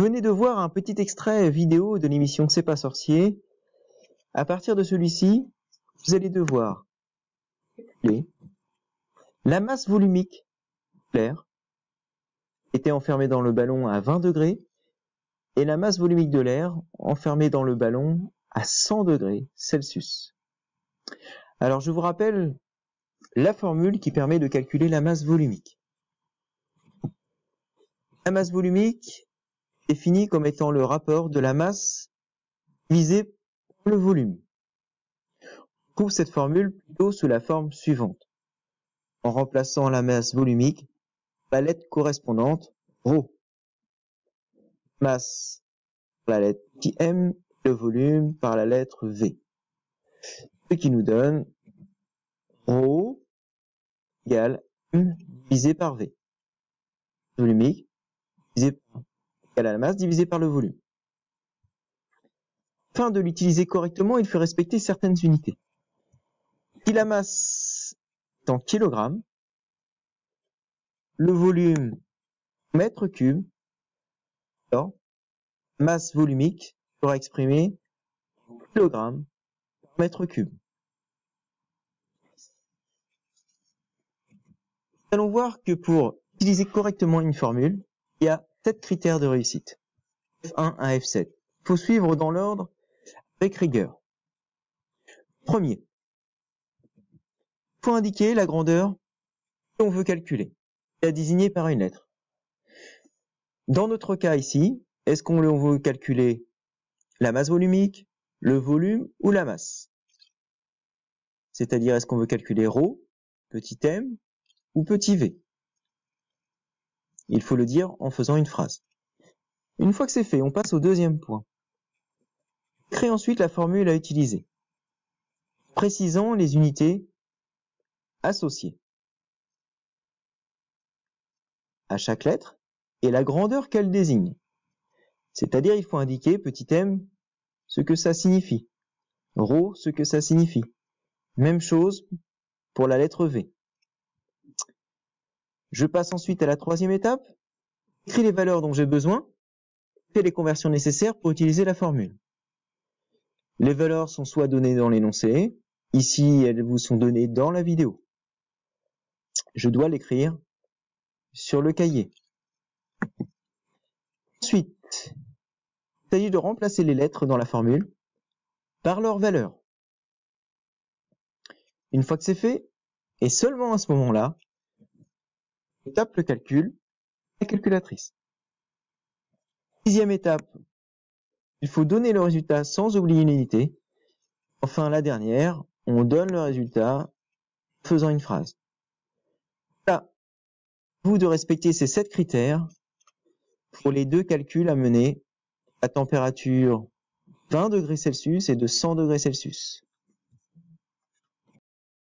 Vous venez de voir un petit extrait vidéo de l'émission C'est pas sorcier. À partir de celui-ci, vous allez devoir calculer la masse volumique de l'air était enfermée dans le ballon à 20 degrés et la masse volumique de l'air enfermée dans le ballon à 100 degrés Celsius. Alors je vous rappelle la formule qui permet de calculer la masse volumique. La masse volumique est définie comme étant le rapport de la masse divisée par le volume. On trouve cette formule plutôt sous la forme suivante, en remplaçant la masse volumique par la lettre correspondante ρ. Masse par la lettre m, le volume par la lettre v. Ce qui nous donne ρ égale m divisé par v. Volumique égale à la masse divisé par le volume. Afin de l'utiliser correctement, il faut respecter certaines unités. Si la masse est en kilogrammes, le volume en mètres cubes, alors masse volumique sera exprimée en kilogrammes par mètre cube. Nous allons voir que pour utiliser correctement une formule, il y a 7 critères de réussite, F1 à F7. Il faut suivre dans l'ordre avec rigueur. Premier, il faut indiquer la grandeur que l'on veut calculer, et la désigner par une lettre. Dans notre cas ici, est-ce qu'on veut calculer la masse volumique, le volume ou la masse? C'est-à-dire, est-ce qu'on veut calculer ρ, petit m ou petit v? Il faut le dire en faisant une phrase. Une fois que c'est fait, on passe au deuxième point. Crée ensuite la formule à utiliser, précisant les unités associées à chaque lettre et la grandeur qu'elle désigne. C'est-à-dire, il faut indiquer petit m ce que ça signifie, ρ ce que ça signifie. Même chose pour la lettre v. Je passe ensuite à la troisième étape, j'écris les valeurs dont j'ai besoin, fais les conversions nécessaires pour utiliser la formule. Les valeurs sont soit données dans l'énoncé, ici elles vous sont données dans la vidéo. Je dois l'écrire sur le cahier. Ensuite, il s'agit de remplacer les lettres dans la formule par leurs valeurs. Une fois que c'est fait, et seulement à ce moment-là, je tape le calcul à la calculatrice. Sixième étape, il faut donner le résultat sans oublier une unité. Enfin, la dernière, on donne le résultat en faisant une phrase. Là, vous de respecter ces 7 critères pour les 2 calculs à mener à température 20 degrés Celsius et de 100 degrés Celsius.